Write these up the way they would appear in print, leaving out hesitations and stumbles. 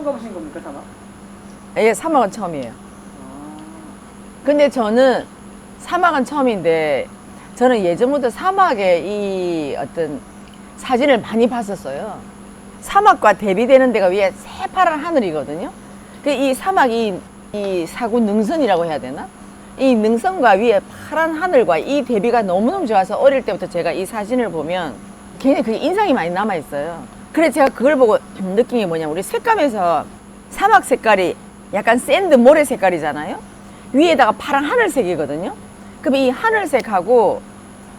처음 가보신 겁니까, 사막? 예, 사막은 처음이에요. 근데 저는 사막은 처음인데 저는 예전부터 사막의 이 어떤 사진을 많이 봤었어요. 사막과 대비되는 데가 위에 새파란 하늘이거든요. 이 사막이 이 사구 능선이라고 해야 되나? 이 능선과 위에 파란 하늘과 이 대비가 너무너무 좋아서 어릴 때부터 제가 이 사진을 보면 굉장히 그게 인상이 많이 남아있어요. 그래서 제가 그걸 보고 느낀 게 뭐냐면 우리 색감에서 사막 색깔이 약간 샌드 모래 색깔이잖아요. 위에다가 파란 하늘색이거든요. 그럼 이 하늘색하고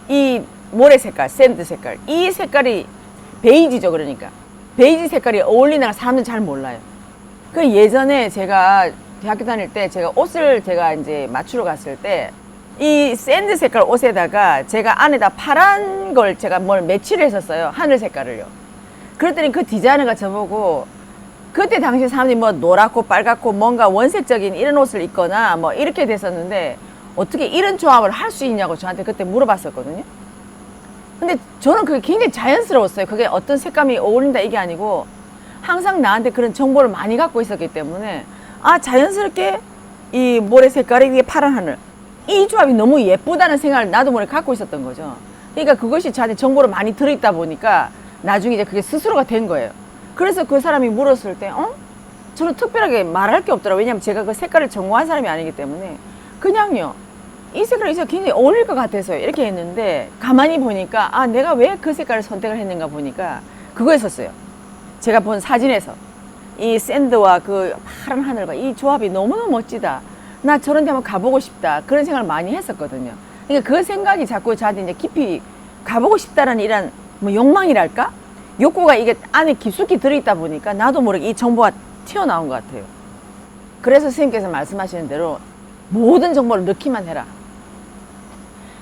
이 모래 색깔, 샌드 색깔, 이 색깔이 베이지죠. 그러니까 베이지 색깔이 어울리나 사람들은 잘 몰라요. 그 예전에 제가 대학교 다닐 때 제가 옷을 제가 이제 맞추러 갔을 때 이 샌드 색깔 옷에다가 제가 안에다 파란 걸 제가 뭘 매치를 했었어요. 하늘 색깔을요. 그랬더니 그 디자이너가 저보고 그때 당시 사람들이 뭐 노랗고 빨갛고 뭔가 원색적인 이런 옷을 입거나 뭐 이렇게 됐었는데 어떻게 이런 조합을 할 수 있냐고 저한테 그때 물어봤었거든요. 근데 저는 그게 굉장히 자연스러웠어요. 그게 어떤 색감이 어울린다 이게 아니고 항상 나한테 그런 정보를 많이 갖고 있었기 때문에 아, 자연스럽게 이 모래 색깔이 위에 파란 하늘 이 조합이 너무 예쁘다는 생각을 나도 모르게 갖고 있었던 거죠. 그러니까 그것이 저한테 정보를 많이 들어있다 보니까 나중에 이제 그게 스스로가 된 거예요. 그래서 그 사람이 물었을 때 저는 특별하게 말할 게 없더라고요. 왜냐면 제가 그 색깔을 전공한 사람이 아니기 때문에 그냥요 이 색깔이 굉장히 어울릴 것 같아서 이렇게 했는데 가만히 보니까 아, 내가 왜 그 색깔을 선택을 했는가 보니까 그거였었어요. 제가 본 사진에서 이 샌드와 그 파란 하늘과 이 조합이 너무너무 멋지다. 나 저런 데 한번 가보고 싶다. 그런 생각을 많이 했었거든요. 그러니까 그 생각이 자꾸 저한테 이제 깊이 가보고 싶다라는 이런 뭐 욕망이랄까? 욕구가 이게 안에 깊숙이 들어있다 보니까 나도 모르게 이 정보가 튀어나온 것 같아요. 그래서 선생님께서 말씀하시는 대로 모든 정보를 넣기만 해라.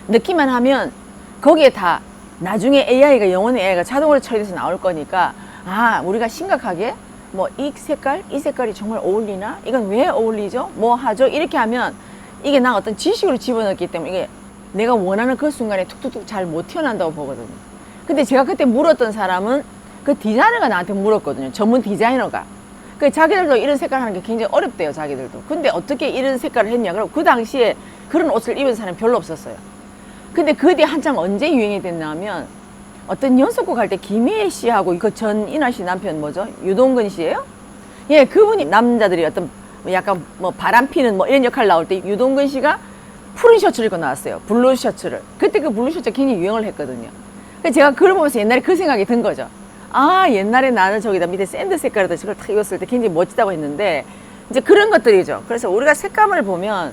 넣기만 하면 거기에 다 나중에 AI가 영혼의 AI가 자동으로 처리돼서 나올 거니까 아, 우리가 심각하게 뭐 이 색깔, 이 색깔이 정말 어울리나? 이건 왜 어울리죠? 뭐 하죠? 이렇게 하면 이게 나 어떤 지식으로 집어넣기 때문에 이게 내가 원하는 그 순간에 툭툭툭 잘 못 튀어나온다고 보거든요. 근데 제가 그때 물었던 사람은 그 디자이너가 나한테 물었거든요. 전문 디자이너가. 그 자기들도 이런 색깔 하는 게 굉장히 어렵대요, 자기들도. 근데 어떻게 이런 색깔을 했냐? 그럼 그 당시에 그런 옷을 입은 사람이 별로 없었어요. 근데 그 뒤에 한창 언제 유행이 됐나 하면 어떤 연속곡 할 때 김희애 씨하고 그 전인하 씨 남편 뭐죠? 유동근 씨예요? 예, 그분이 남자들이 어떤 약간 뭐 바람 피는 뭐 이런 역할 나올 때 유동근 씨가 푸른 셔츠를 입고 나왔어요. 블루 셔츠를. 그때 그 블루 셔츠가 굉장히 유행을 했거든요. 그래서 제가 그걸 보면서 옛날에 그 생각이 든 거죠. 아, 옛날에 나는 저기다 밑에 샌드 색깔에다 저걸 탁 입었을 때 굉장히 멋지다고 했는데 이제 그런 것들이죠. 그래서 우리가 색감을 보면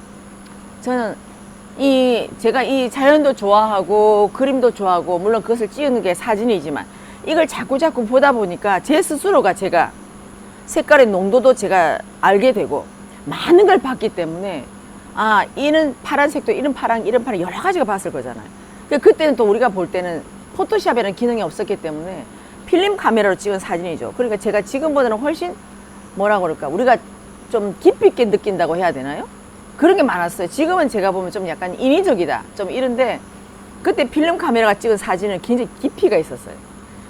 저는 제가 이 자연도 좋아하고 그림도 좋아하고 물론 그것을 찍는 게 사진이지만 이걸 자꾸자꾸 보다 보니까 제 스스로가 제가 색깔의 농도도 제가 알게 되고 많은 걸 봤기 때문에 아, 이런 파란색도 이런 파랑 여러 가지가 봤을 거잖아요. 그때는 또 우리가 볼 때는 포토샵이라는 기능이 없었기 때문에 필름 카메라로 찍은 사진이죠. 그러니까 제가 지금보다는 훨씬 뭐라 그럴까 우리가 좀 깊이 있게 느낀다고 해야 되나요? 그런 게 많았어요. 지금은 제가 보면 좀 약간 인위적이다 좀 이런데 그때 필름 카메라가 찍은 사진은 굉장히 깊이가 있었어요.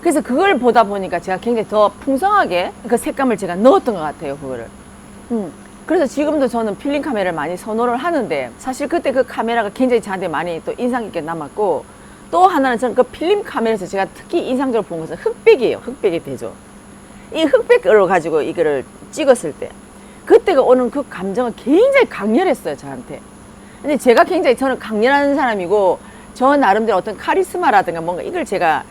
그래서 그걸 보다 보니까 제가 굉장히 더 풍성하게 그 색감을 제가 넣었던 것 같아요. 그거를 그래서 지금도 저는 필름 카메라를 많이 선호를 하는데 사실 그때 그 카메라가 굉장히 저한테 많이 또 인상 깊게 남았고 또 하나는 저는 그 필름 카메라에서 제가 특히 인상적으로 본 것은 흑백이에요. 흑백이 되죠. 이 흑백을 가지고 이거를 찍었을 때 그때가 오는 그 감정은 굉장히 강렬했어요, 저한테. 근데 제가 굉장히 저는 강렬한 사람이고 저 나름대로 어떤 카리스마라든가 뭔가 이걸 제가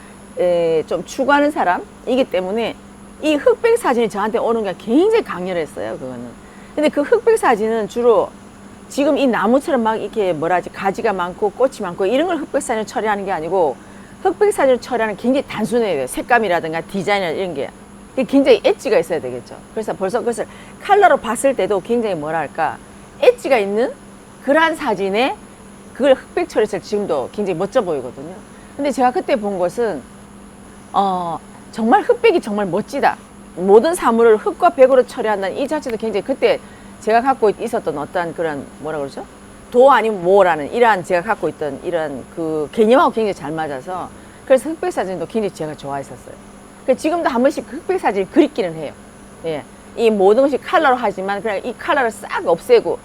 좀 추구하는 사람이기 때문에 이 흑백 사진이 저한테 오는 게 굉장히 강렬했어요, 그거는. 근데 그 흑백 사진은 주로 지금 이 나무처럼 막 이렇게 뭐라지 가지가 많고 꽃이 많고 이런 걸 흑백 사진을 처리하는 게 아니고 흑백 사진을 처리하는 게 굉장히 단순해야 돼요. 색감이라든가 디자인이나 이런 게. 굉장히 엣지가 있어야 되겠죠. 그래서 벌써 그것을 컬러로 봤을 때도 굉장히 뭐랄까 엣지가 있는 그러한 사진에 그걸 흑백 처리했을 때 지금도 굉장히 멋져 보이거든요. 근데 제가 그때 본 것은 정말 흑백이 정말 멋지다. 모든 사물을 흑과 백으로 처리한다는 이 자체도 굉장히 그때 제가 갖고 있었던 어떠한 그런 뭐라 그러죠? 도 아니면 뭐라는 이러한 제가 갖고 있던 이런 그 개념하고 굉장히 잘 맞아서 그래서 흑백 사진도 굉장히 제가 좋아했었어요. 지금도 한 번씩 흑백 사진을 그립기는 해요. 예. 이 모든 것이 컬러로 하지만 그냥 이 컬러를 싹 없애고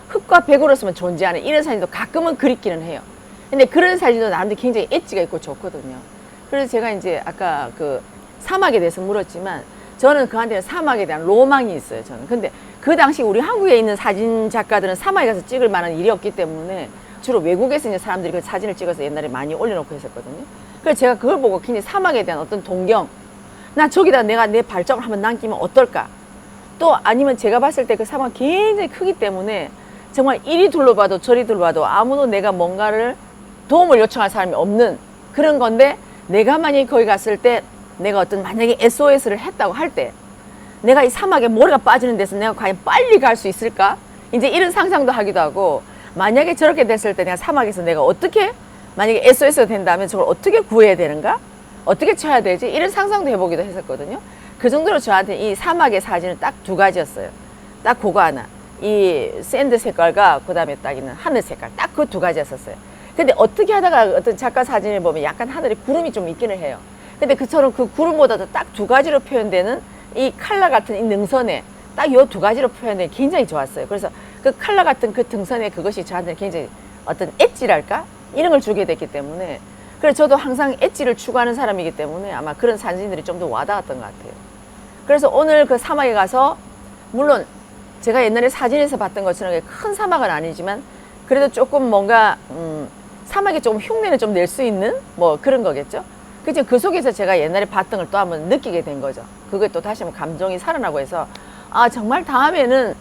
흙과 백으로서만 존재하는 이런 사진도 가끔은 그립기는 해요. 근데 그런 사진도 나름대로 굉장히 엣지가 있고 좋거든요. 그래서 제가 이제 아까 그 사막에 대해서 물었지만 저는 그한테는 사막에 대한 로망이 있어요. 저는. 근데 그 당시 우리 한국에 있는 사진 작가들은 사막에 가서 찍을 만한 일이 없기 때문에 주로 외국에서 이제 사람들이 그 사진을 찍어서 옛날에 많이 올려놓고 했었거든요. 그래서 제가 그걸 보고 굉장히 사막에 대한 어떤 동경, 나 저기다 내가 내 발자국을 한번 남기면 어떨까? 또 아니면 제가 봤을 때 그 사막 굉장히 크기 때문에 정말 이리 둘러봐도 저리 둘러봐도 아무도 내가 뭔가를 도움을 요청할 사람이 없는 그런 건데 내가 만약에 거기 갔을 때 내가 어떤 만약에 SOS를 했다고 할 때 내가 이 사막에 모래가 빠지는 데서 내가 과연 빨리 갈 수 있을까? 이제 이런 상상도 하기도 하고 만약에 저렇게 됐을 때 내가 사막에서 내가 어떻게 만약에 SOS가 된다면 저걸 어떻게 구해야 되는가? 어떻게 쳐야 되지? 이런 상상도 해보기도 했었거든요. 그 정도로 저한테 이 사막의 사진은 딱 두 가지였어요. 딱 그거 하나. 이 샌드 색깔과 그 다음에 딱 있는 하늘 색깔. 딱 그 두 가지였었어요. 근데 어떻게 하다가 어떤 작가 사진을 보면 약간 하늘에 구름이 좀 있기는 해요. 근데 그처럼 그 구름보다도 딱 두 가지로 표현되는 이 칼라 같은 이 능선에 딱 요 두 가지로 표현되기 굉장히 좋았어요. 그래서 그 칼라 같은 그 등선에 그것이 저한테는 굉장히 어떤 엣지랄까? 이런 걸 주게 됐기 때문에 그래서 저도 항상 엣지를 추구하는 사람이기 때문에 아마 그런 사진들이 좀 더 와닿았던 것 같아요. 그래서 오늘 그 사막에 가서 물론 제가 옛날에 사진에서 봤던 것처럼 큰 사막은 아니지만 그래도 조금 뭔가 사막에 조금 흉내를 좀 낼 수 있는 뭐 그런 거겠죠. 그죠? 그 속에서 제가 옛날에 봤던 걸 또 한번 느끼게 된 거죠. 그게 또 다시 한번 감정이 살아나고 해서 아 정말 다음에는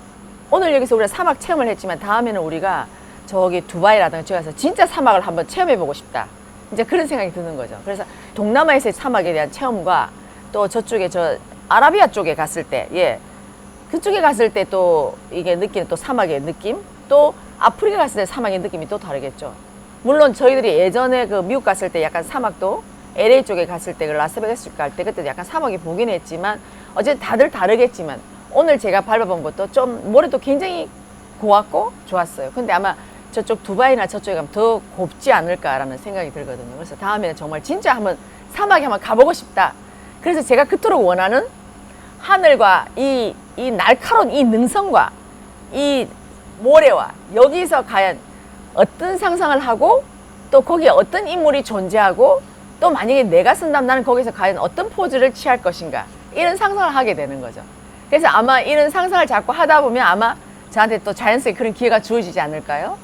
오늘 여기서 우리가 사막 체험을 했지만 다음에는 우리가 저기 두바이라든가 저기 가서 진짜 사막을 한번 체험해보고 싶다. 이제 그런 생각이 드는 거죠. 그래서 동남아에서의 사막에 대한 체험과 또 저쪽에 저 아라비아 쪽에 갔을 때, 예. 그쪽에 갔을 때 또 이게 느끼는 또 사막의 느낌? 또 아프리카 갔을 때 사막의 느낌이 또 다르겠죠. 물론 저희들이 예전에 그 미국 갔을 때 약간 사막도 LA 쪽에 갔을 때 그 라스베가스 갈 때 그때도 약간 사막이 보긴 했지만 어쨌든 다들 다르겠지만 오늘 제가 밟아본 것도 좀 모래도 굉장히 고왔고 좋았어요. 근데 아마 저쪽 두바이나 저쪽에 가면 더 곱지 않을까라는 생각이 들거든요. 그래서 다음에는 정말 진짜 한번 사막에 한번 가보고 싶다. 그래서 제가 그토록 원하는 하늘과 이 날카로운 이 능선과 이 모래와 여기서 과연 어떤 상상을 하고 또 거기에 어떤 인물이 존재하고 또 만약에 내가 쓴다면 나는 거기서 과연 어떤 포즈를 취할 것인가 이런 상상을 하게 되는 거죠. 그래서 아마 이런 상상을 자꾸 하다 보면 아마 저한테 또 자연스럽게 그런 기회가 주어지지 않을까요?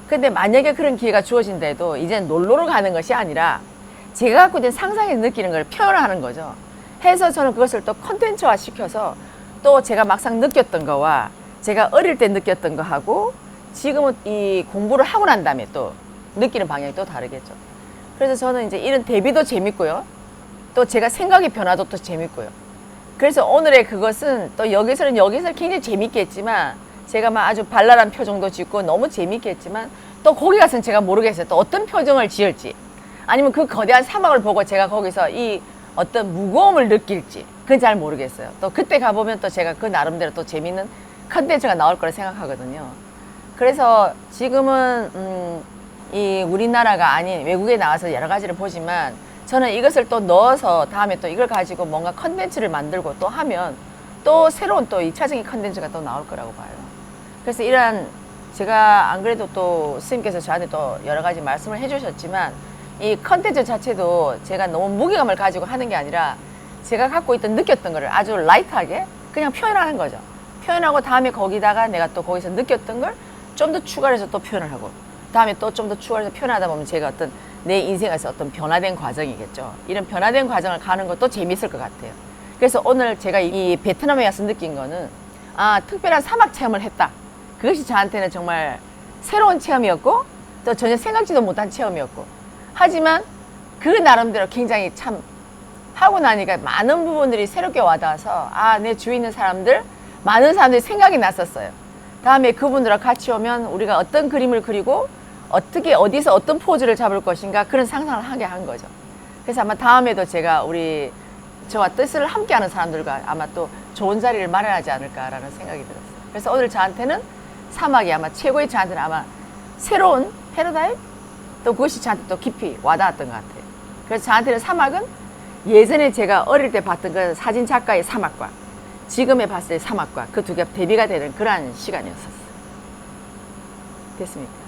근데 만약에 그런 기회가 주어진데도 이제 놀러로 가는 것이 아니라 제가 갖고 있는 상상에서 느끼는 걸 표현하는 거죠. 해서 저는 그것을 또 콘텐츠화 시켜서 또 제가 막상 느꼈던 거와 제가 어릴 때 느꼈던 거하고 지금은 이 공부를 하고 난 다음에 또 느끼는 방향이 또 다르겠죠. 그래서 저는 이제 이런 대비도 재밌고요. 또 제가 생각의 변화도 또 재밌고요. 그래서 오늘의 그것은 또 여기서는 굉장히 재밌겠지만 제가 막 아주 발랄한 표정도 짓고 너무 재밌겠지만 또 거기 가서는 제가 모르겠어요. 또 어떤 표정을 지을지 아니면 그 거대한 사막을 보고 제가 거기서 이 어떤 무거움을 느낄지 그건 잘 모르겠어요. 또 그때 가보면 또 제가 그 나름대로 또 재밌는 컨텐츠가 나올 거라 생각하거든요. 그래서 지금은 이 우리나라가 아닌 외국에 나와서 여러 가지를 보지만 저는 이것을 또 넣어서 다음에 또 이걸 가지고 뭔가 컨텐츠를 만들고 또 하면 또 새로운 또 2차적인 컨텐츠가 또 나올 거라고 봐요. 그래서 이러한 제가 안 그래도 또 스님께서 저한테 또 여러 가지 말씀을 해주셨지만 이 컨텐츠 자체도 제가 너무 무게감을 가지고 하는 게 아니라 제가 갖고 있던 느꼈던 거를 아주 라이트하게 그냥 표현하는 거죠. 표현하고 다음에 거기다가 내가 또 거기서 느꼈던 걸 좀 더 추가를 해서 또 표현을 하고 다음에 또 좀 더 추가해서 표현하다 보면 제가 어떤 내 인생에서 어떤 변화된 과정이겠죠. 이런 변화된 과정을 가는 것도 재미있을 것 같아요. 그래서 오늘 제가 이 베트남에 와서 느낀 거는 아 특별한 사막 체험을 했다. 그것이 저한테는 정말 새로운 체험이었고 또 전혀 생각지도 못한 체험이었고 하지만 그 나름대로 굉장히 참 하고 나니까 많은 부분들이 새롭게 와닿아서 아 내 주위에 있는 사람들 많은 사람들이 생각이 났었어요. 다음에 그분들과 같이 오면 우리가 어떤 그림을 그리고 어떻게 어디서 어떤 포즈를 잡을 것인가 그런 상상을 하게 한 거죠. 그래서 아마 다음에도 제가 우리 저와 뜻을 함께하는 사람들과 아마 또 좋은 자리를 마련하지 않을까라는 생각이 들었어요. 그래서 오늘 저한테는 사막이 아마 최고의 저한테는 아마 새로운 패러다임 또 그것이 저한테 또 깊이 와닿았던 것 같아요. 그래서 저한테는 사막은 예전에 제가 어릴 때 봤던 그 사진 작가의 사막과 지금에 봤을 때 사막과 그 두 개가 대비가 되는 그러한 시간이었었어요. 됐습니까?